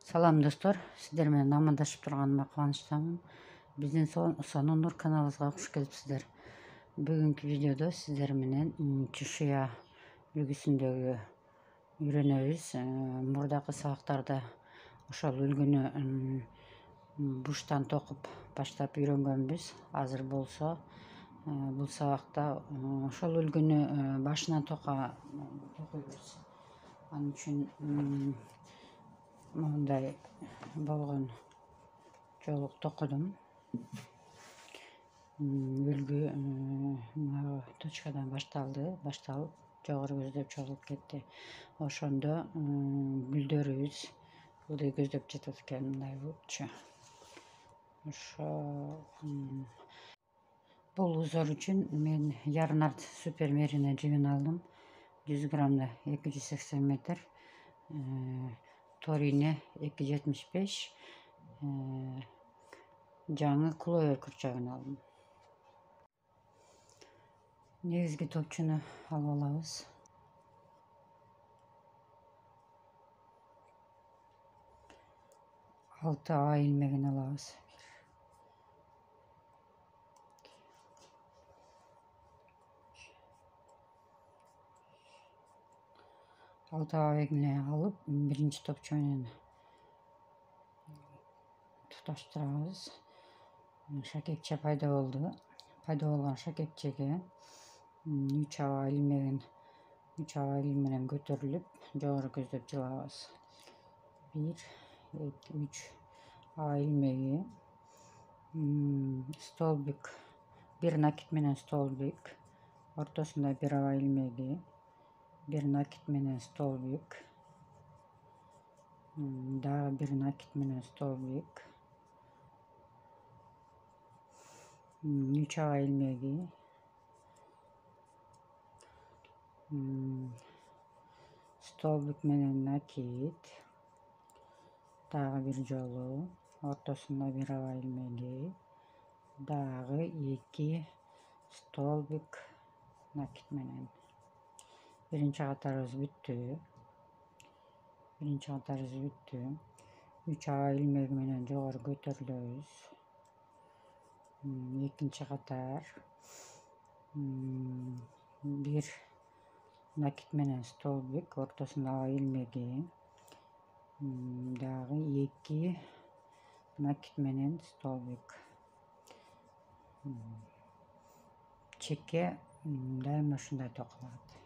Салам достор, сиздер менен амандашып турганыма кубанычтамын. Биздин Сонун каналыбызга куш келипсиздер. Бүгүнкү видеодо сиздер менен Чушуя үлгүсүндөгү үйрөнөбүз. Мурдакы сабактарда ошол үлгүнү буштан токуп баштап үйрөнгөнбүз. Азыр болсо бул сабакта ошол үлгүнү башынан токуйбуз. Анын үчүн мындай болгон жолук токудум. Үлгү точкадан башталып жогору көздөп чогулуп кетти. Ошондо гүлдөрүбүз ылдый көздөп жатат экен, мындай болупчу. Бул узор үчүн мен Ярнард Супер Мерина жибин алдым. 100 грамда 280 метр. Торине 275, жаңы кловер курчагын алдым. Негизги топчуну алып алабыз. Алты аба илмегин алабыз. Алты аба илмегин алып, биринчи топчу менен туташтырабыз. Шакекче пайда болду. Пайда болгон шакекчеге 3 аба илим менен көтөрүлүп, жогору көздөп жылабыз. 1, 2, 3 аба илмеги, столбик, бир накит менен столбик, ортосунда бир аба илмеги, бир накит менен столбик, дагы бир накит менен столбик, 3 аба илмеги, столбик менен накит, дагы бир жолу, ортосунда бир аба илмеги, дагы 2 столбик накит менен. Биринчи катарыбыз бүттү. 3 аба илмеги менен жогору көтөрүлөбүз. Экинчи катар, бир накит менен столбик, ортосунда аба илмеги, дагы 2 накит менен столбик. Чекке дайыма ушундай токулат.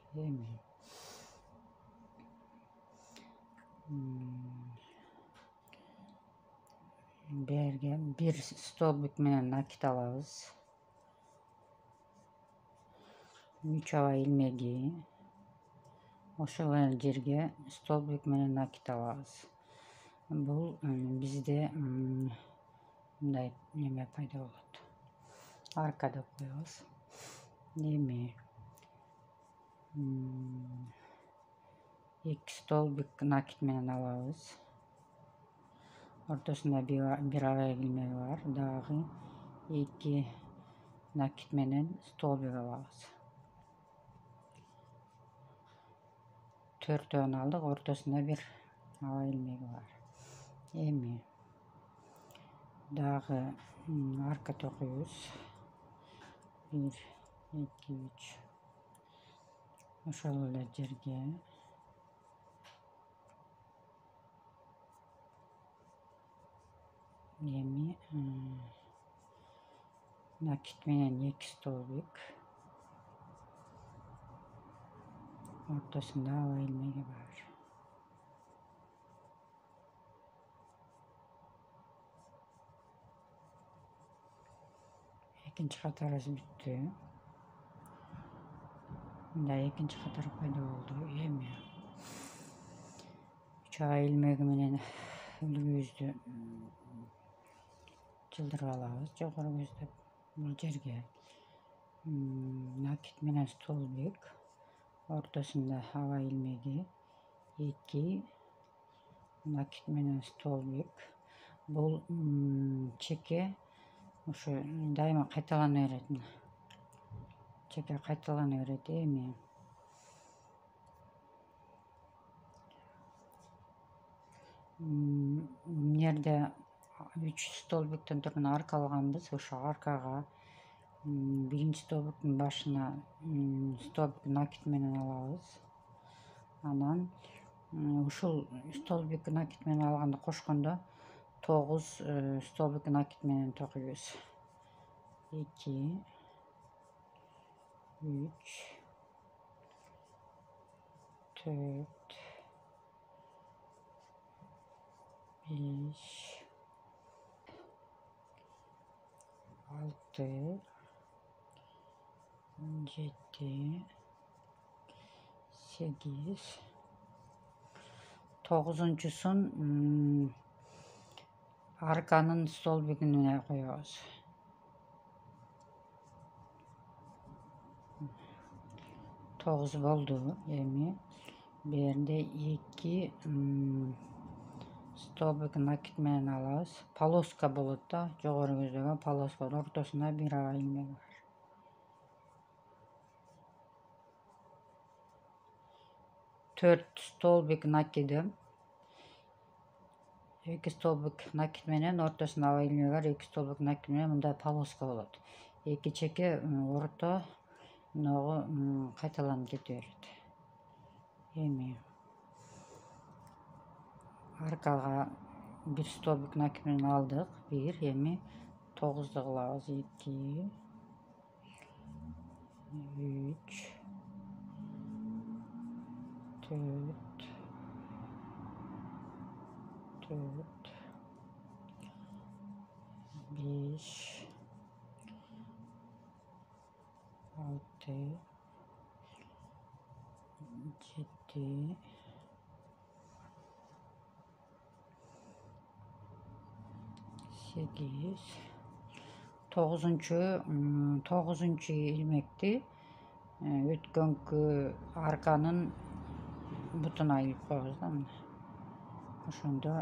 Берге бир столбик менен накит алабыз. 3 аба илмеги, ошол эле жерге столбик менен накит алабыз. Бул бизде мындай неме пайда болот. Арка деп коебуз. Эми 2 столбик накит менен алабыз. Ортосунда бир аба илмеги бар, дагы 2 накит менен столбик алабыз. 4 алдык, ортосунда бир аба илмеги бар. Эми дагы арка токуйбуз. 1, 2, 3 ошол эле жерге эми накит менен 2 столбик, ортосунда аба илмеги бар. Экинчи катарыбыз бүттү. Мындай экинчи катар пайда болду. Эми 3 аба илмеги менен үлгүбүздү жылдырып алабыз, жогору көздөп. Бул жерге накит менен столбик, ортосунда аба илмеги, 2 накит менен столбик. Бул чекке ушу дайыма кайталана берет. Чекке кайталана берет. Эми жерде 3 столбиктен турган арка алганбыз. Ошо аркага биринчи столбиктин башына столбик накид менен алабыз. Анан ушул столбик накид менен алганды кошкондо 9 столбик накид менен токуйбуз. 2 3 4 5 6 7 8 9-чуsun арканын столбигине коебуз. 9 болду. Эми беринде 2 столбик накид менен алабыз. Полоска болот да, жогору көздөгөн полоска, ортосунда бир аба илмек бар. 4 столбик накидим. 2 столбик накид менен ортосунда аба илмеги бар. 2 столбик накид менен мындай полоска болот. Эки чеке орто ногу кайталанып кете берет. Эми аркага bir столбик накид менен алдык. 1, эми 9ду кылабыз. 2 3 4 5 6 7 8 9-чу илмекти өткөнкү арканын бутуна илип коебуз да. Ошондо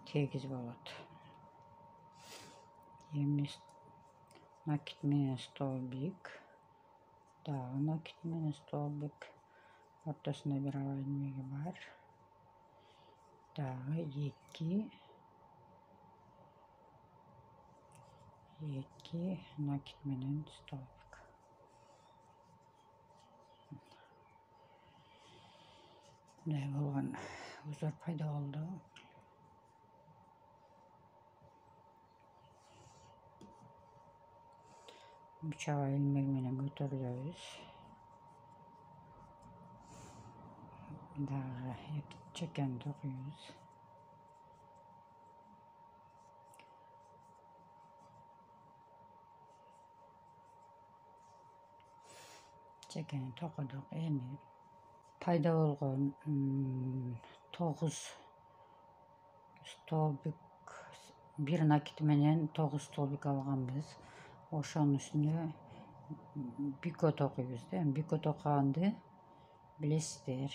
тегиз болот. Эми накид менен столбик, дагы накид менен столбик, ортосунда бир аба илмеги бар. Дагы 2 накид менен столбик. Мындай болгон узор пайда болду. Үч аба илмеги менен көтөрүлөбүз. Дагы эки чекени токуйбуз. Чекени токудук. Эми пайда болгон 9 столбик, бир накид менен 9 столбик алганбыз. Ошонун үстүнө бико токуйбуз да. Бико токканды билесиздер.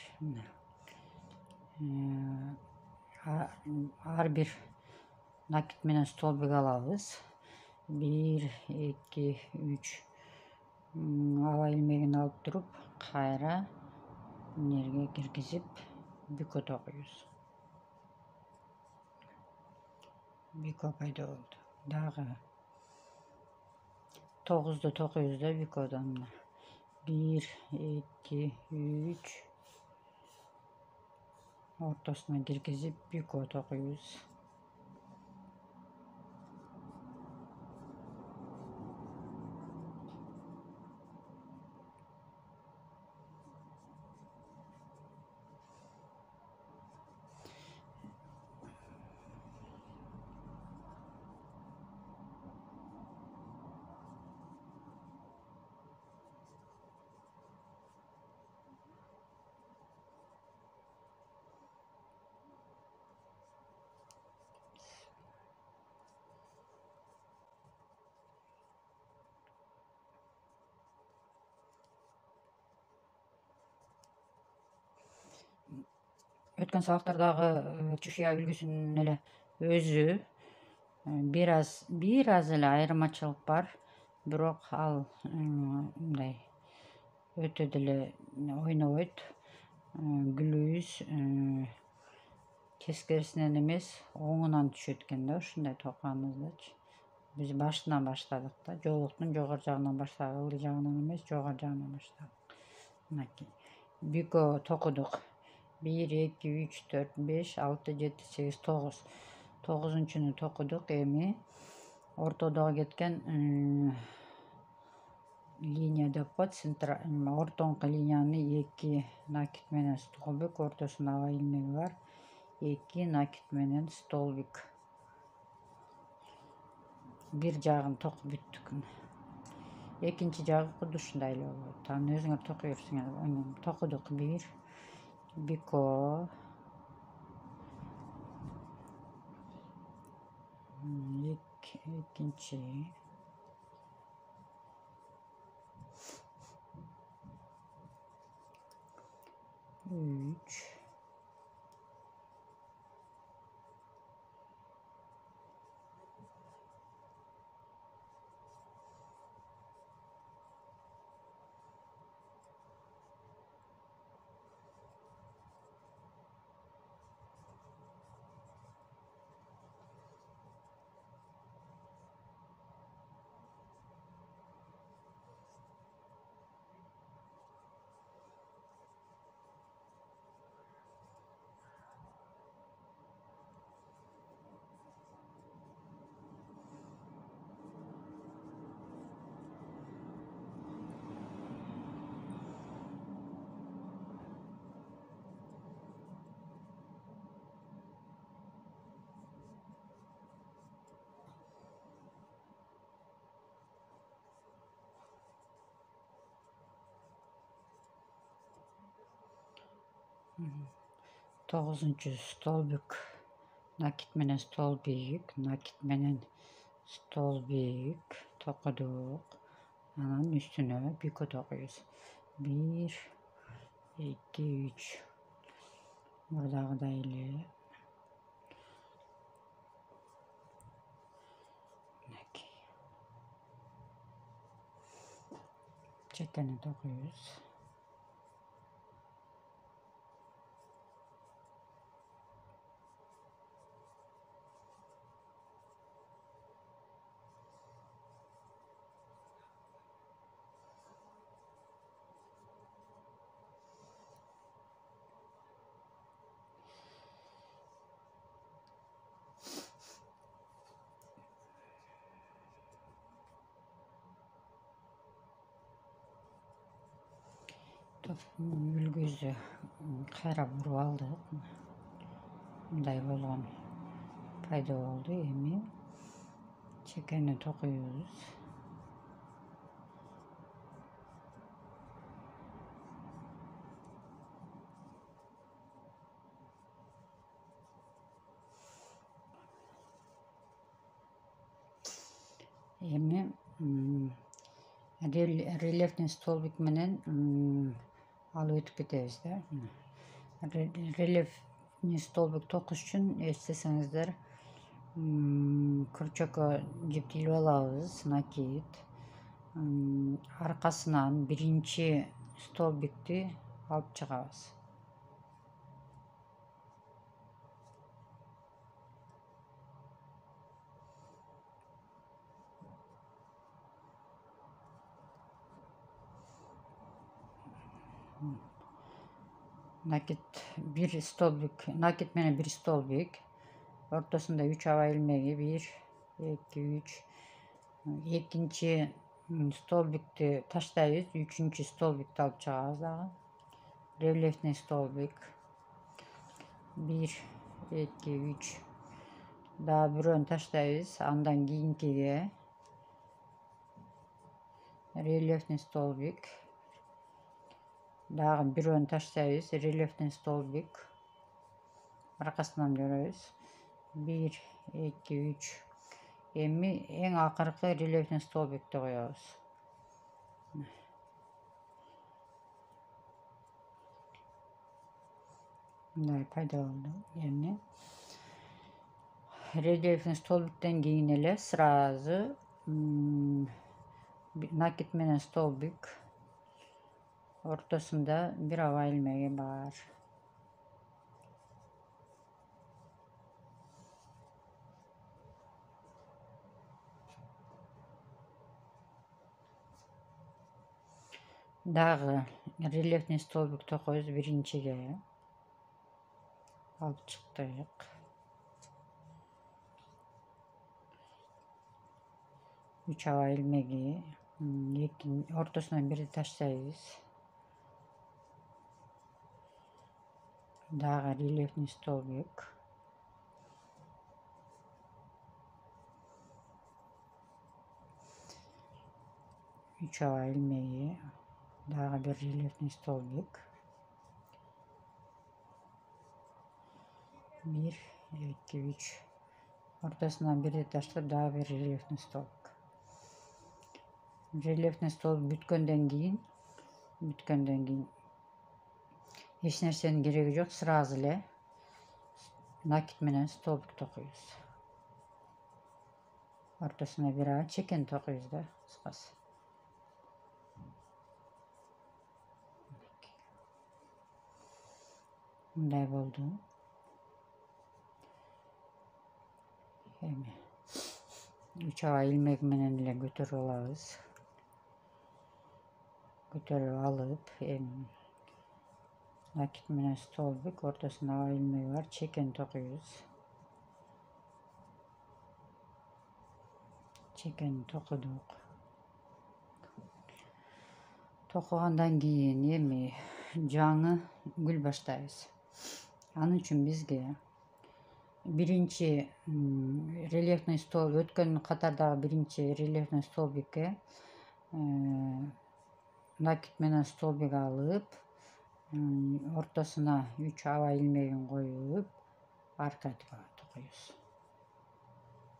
Ар бир накид менен столбик алабыз. 1 2 3 аба илмегин алып туруп, кайра нерге киргизип бико токуйбуз. Бико пайда болду. Дагы 9ду токуйбуз да бикодон. 1 2 3 ортосуна киргизип бико токуйбуз. Өткөн сабактардагы чушуя үлгүсүнүн эле өзү бир аз эле айырмачылык бар, бирок ал мындай өтө деле ойнобойт. Гүлүбүз teskерисинен эмес оңунан түшөт экен да ушундай токганыбыздачы. Биз башынан баштадык да, жоолуктун жогору жагынан баштадык, ылдый жагынан эмес, жогору жагынан баштадык. Мынакей бүйкө токудук. 1, 2, 3, 4, 5, 6, 7, 8, 9. 9-нчуну токудук. Эми ортодогу кеткен линия деп коет. Ортоңку линияны 2 накит менен столбик, ортосунда аба илмеги бар. 2 накит менен столбик. Бир жагын токуп бүттүк. Экинчи жагы куду ушундай эле болот. Аны өзүңөр токуй берсиңер. Токудук. 1 бүйкө, 2 экинчи, 3, 9-нчу столбик, накит менен столбик, накит менен столбик токудук. Анан үстүнө бүйкө токуйбуз. 1, 2, 3. Мурдагыдай эле. Чекени токуйбуз. Үлгүзү кайра буруп алдык. Мындай болгон пайда болду. Эми чекени токуйбуз. Эми рельефный столбик менен алып өтүп кетебиз да. Рельефный столбик токуш үчүн эстесеңиздер, күрчөккө жипти илип алабыз, накит. Аркасынан биринчи столбикти алып чыгабыз. Накит бир столбик, накит менен бир столбик. Ортосунда 3 аба илмеги. 1, 2, 3. Экинчи столбикти таштайбыз. Үчүнчү столбикти алып чыгабыз дагы. Рельефный столбик. 1, 2, 3. Дагы бирөөнү таштайбыз. Андан кийинкиге рельефный столбик. Дагы бирөөнү таштайбыз. Рельефный столбик. Аркасынан көрөбүз. 1, 2, 3. Эми эң акыркы рельефный столбикти коебуз. Мындай пайда болду. Эми рельефный столбиктен кийин эле сразу накит менен столбик. Ортосунда бир аба илмеги бар. Дагы рельефный столбик токойбуз биринчиге. Алып чыктык. 3 аба илмеги, ортосунан бирди таштайбыз. Дагы рельефный столбик. Үч аба илмеги, дагы бир рельефный столбик. 1, 2, 3. Ортосунан бирди таштап, дагы бир рельефный столбик. Рельефный столбик бүткөндөн кийин эч нерсенин кереги жок, сразу эле накид менен столбик токуйбуз. Ортосуна бир аба чекен токуйбуз да, кыскасы. Мындай болду. Эми 3 аба илмек менен эле көтөрүп алабыз. Көтөрүп алып, эми накид менен столбик, ортосунда аба илмеги бар, чекен токуйбуз. Чекени токудук. Токугандан кийин эми жаңы гүл баштайбыз. Анын үчүн бизге биринчи рельефный столбик, өткөн катардагы биринчи рельефный столбикке накид менен столбик алып, ортосуна 3 аба илмегин коюп, арка токуйбуз.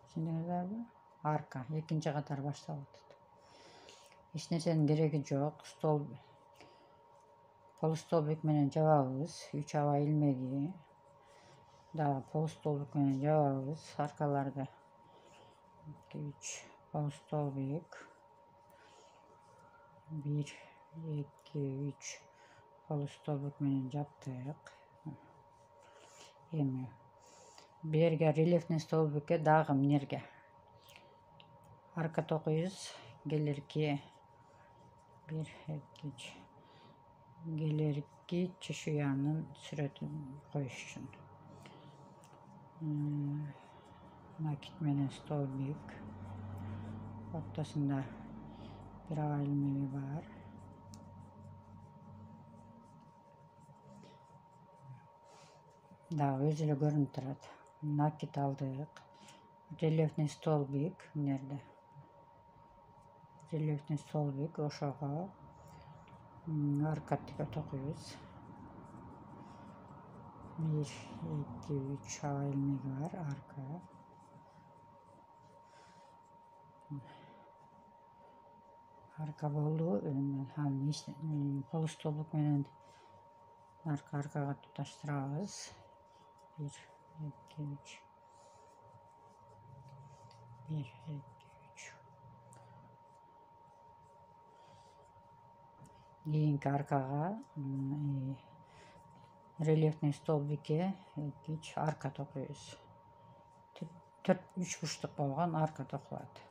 Түшүндүңүздөрбү? Арка, экинчи катар башталып атат. Эч нерсенин кереги жок. Полустолбик менен жабабыз. 3 аба илмеги. Дагы полустолбик менен жабабыз. Аркаларды 2, 3 полустолбик. 1, 2, 3 полустолбик менен жаптык. Эми берге рельефный столбикке дагы эмнерге арка токуйбуз. Келирки 1, 2, 3 келирки чешуянын сүрөтүн коюш үчүн. Накид менен столбик. Ортосунда бир аба илмеги бар. Дагы өзү эле көрүнүп турат. Накид алдык. Рельефный столбик эмнерде? Рельефный столбик ошого арка токуйбуз. 1, 2, 3 аба илмеги бар, арка. Арка болду. Полустолбик менен аркага туташтырабыз. 1, 2, 3. 1, 2, 3. Кийинки аркага рельефный столбикке 2, 3 арка токуйбуз. 4 3 бурчтук болгон арка токулат.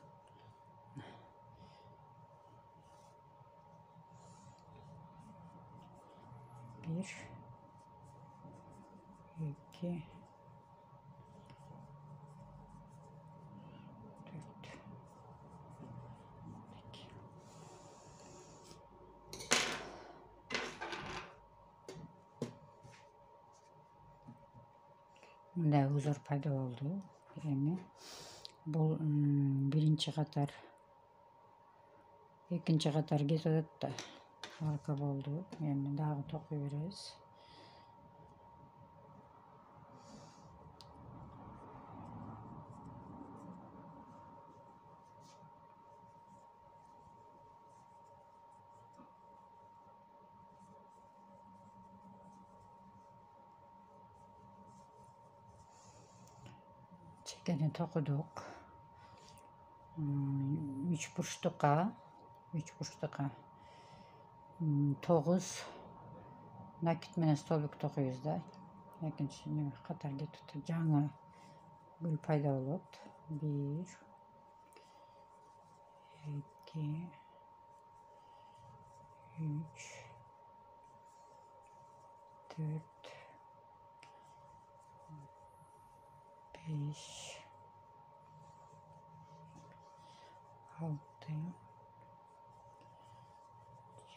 1, 2, 4. Мындай узор пайда болду. Эми бул биринчи катар, экинчи катар кетип атат да. Арка болду. Эми дагы токуй беребиз. Чекени токудук. 3 бурчтукка 9 накид менен столбик токуйбуз да. Экинчи катар кетип атат. Жаңы гүл пайда болот. 1, 2, 3, 4, 5, 6,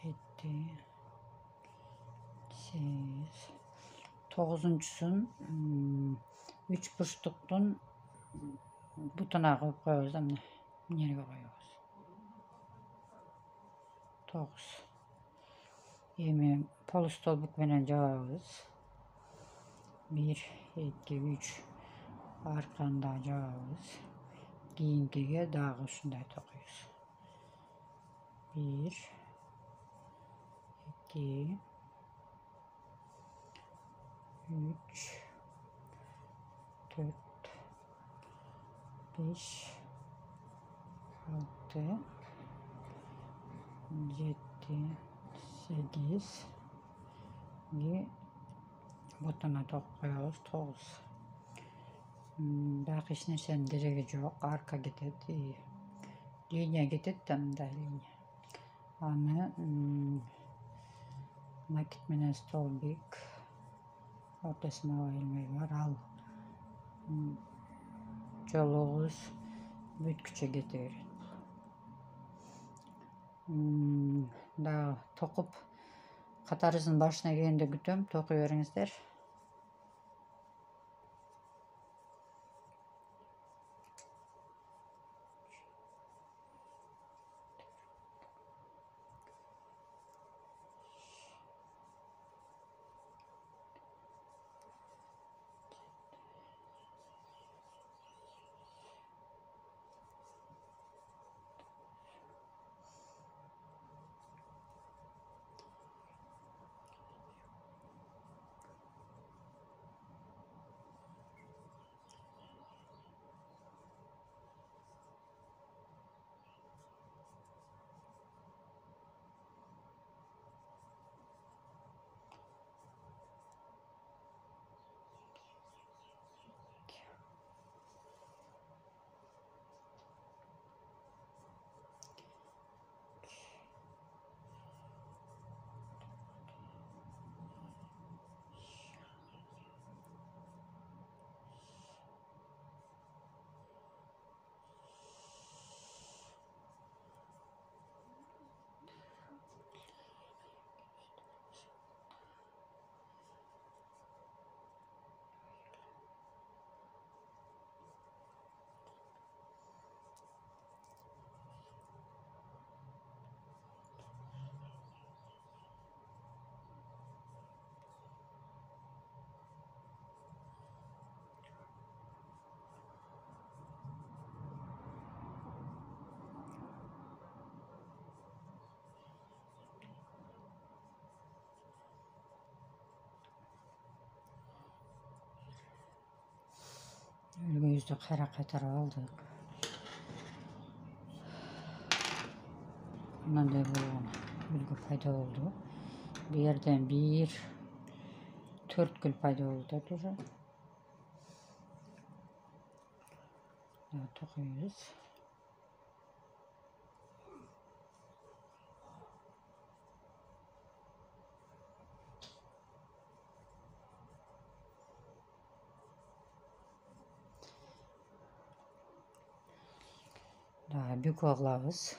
7, 8, 9'uncusun 3 burçluktun butuna koyup koyuyoruz ama nereye koyuyoruz? 9. Yemeğim polistol bükmenen cevabız. 1, 2, 3 arkanda cevabız. Giyinkiye daha şunday takıyoruz. 1, 2, 3, 4, 5, 6, 7, 8 ve butuna koyuyoruz 9. Belki işine sen direkt yok. Arka gitti. Linye gitti tam da linye. Ana nakit menen stol büyük. Ortasına hava ilmeği var. Al. Çoluğuz bütküçe getiriyor. Daha tokup katarızın başına gelende gütüm tokuyuyorsunuzlar. Yüzlük hareketler aldık. Bundan da bu ülgü fayda oldu. Bir yerden 4 gül fayda oldu. Daha tokuyoruz. Daha büyük oğlavız.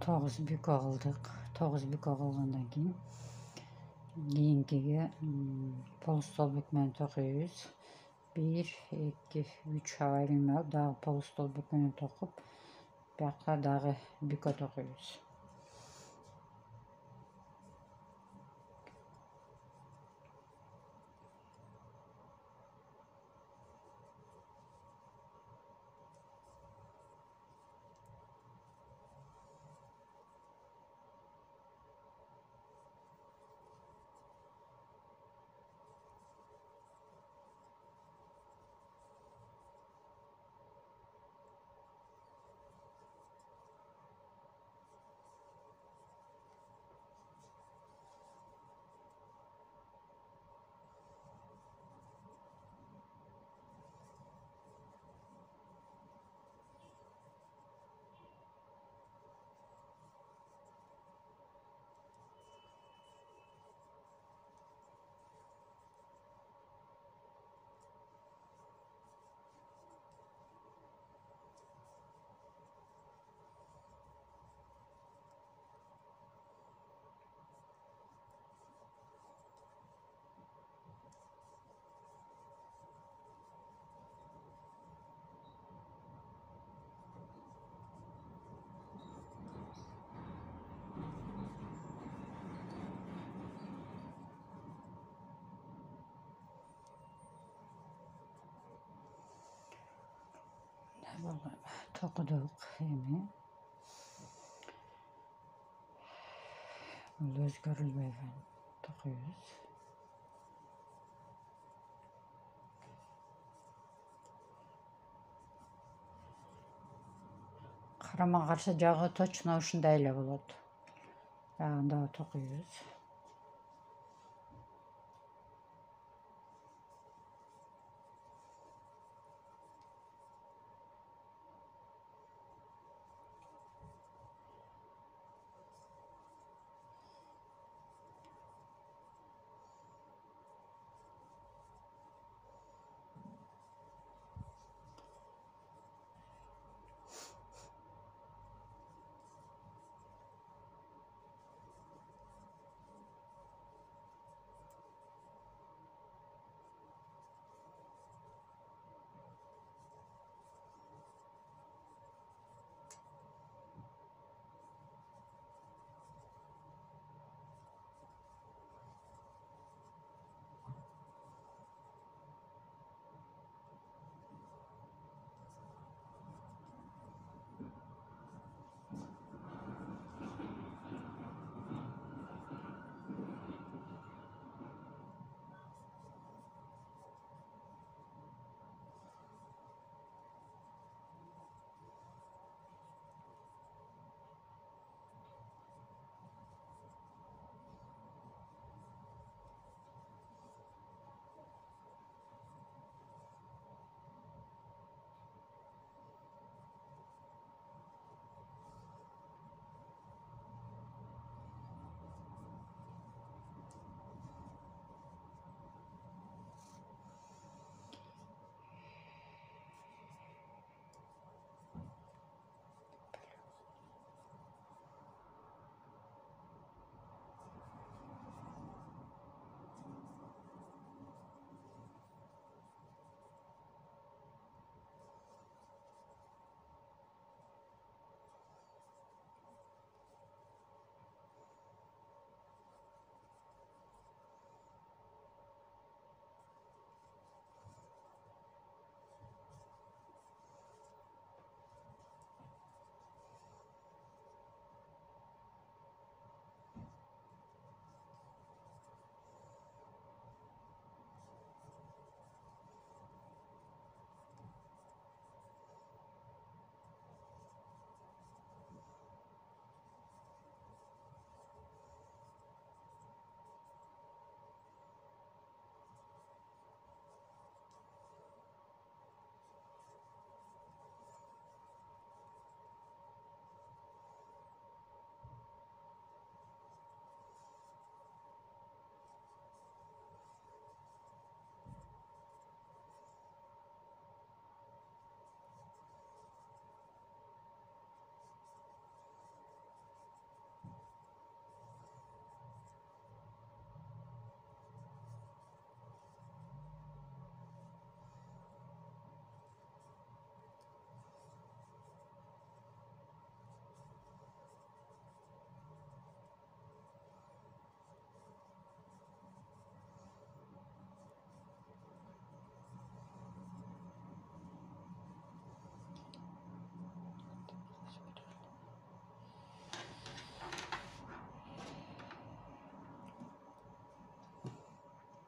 9 büyük kıldık. 9 büyük kılgandan keyinkiге polustol bükmeni tokuyoruz. 1, 2, 3 hava ilmiyor. Daha polustol bükmeni tokup buyakka daha büke tokuyoruz. Tokuduk hemen. Göz görülmeyen tokuyoruz. Karama karşı cağı toçuna uşundayla buladı. Yağında tokuyoruz.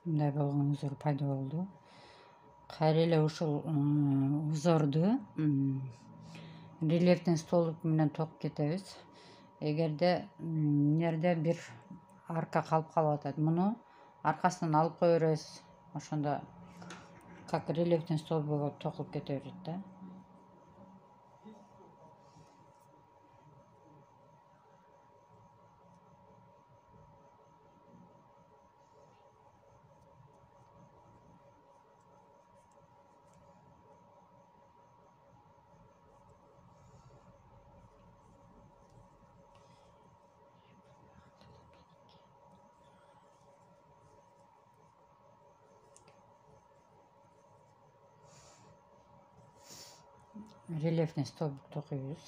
мындай болгон узор пайда болду. Кайра эле ушул узорду рельефтин столбик менен токуп кетебиз. Эгерде мынерде бир арка калып калып атат, муну аркасынан алып кое беребиз. Ошондо как рельефтин столбик болуп токулуп кете берет да. Рельефтин столбик токуйбуз.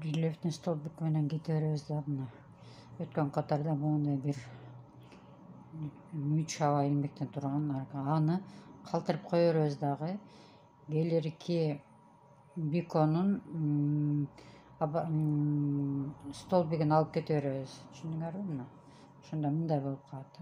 Рельефтин столбик менен кете беребиз да, мына өткөн катарда моундай бир 3 аба илмектен турган аны калтырып кое беребиз дагы. Келирки биконун столбигин алып кете беребиз. Түшүндүңөрбү мына? Ошондо мындай болуп калат.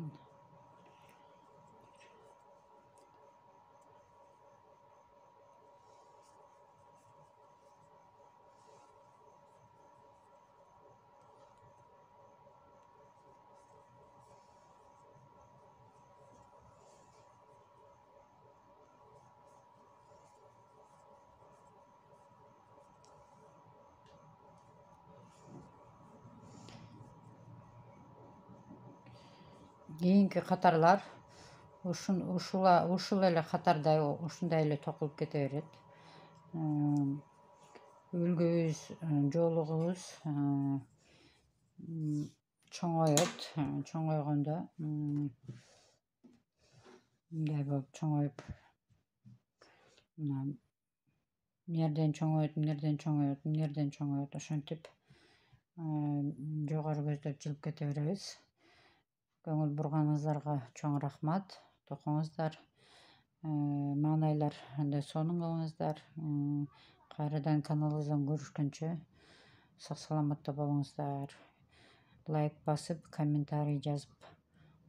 Кийинки катарлар ушул эле катарда ушундай эле токулуп кете берет. Үлгүбүз, жоолугубуз чоңойот. Чоңойгондо мындай болуп чоңоюп, мына мынерден чоңойот, ошентип жогору көздөп жылып кете беребиз. Көңүл бурганыңыздарга чоң рахмат. Токуңуздар, маанайларды сонун кылыңыздар. Кайрадан каналыбыздан көрүшкөнчө сак саламатта болуңуздар. Лайк басып, комментарий жазып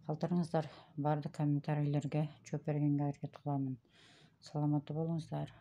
калтырыңыздар. Баардык комментарийлерге жооп бергенге аракет кыламын. Саламатта болуңуздар.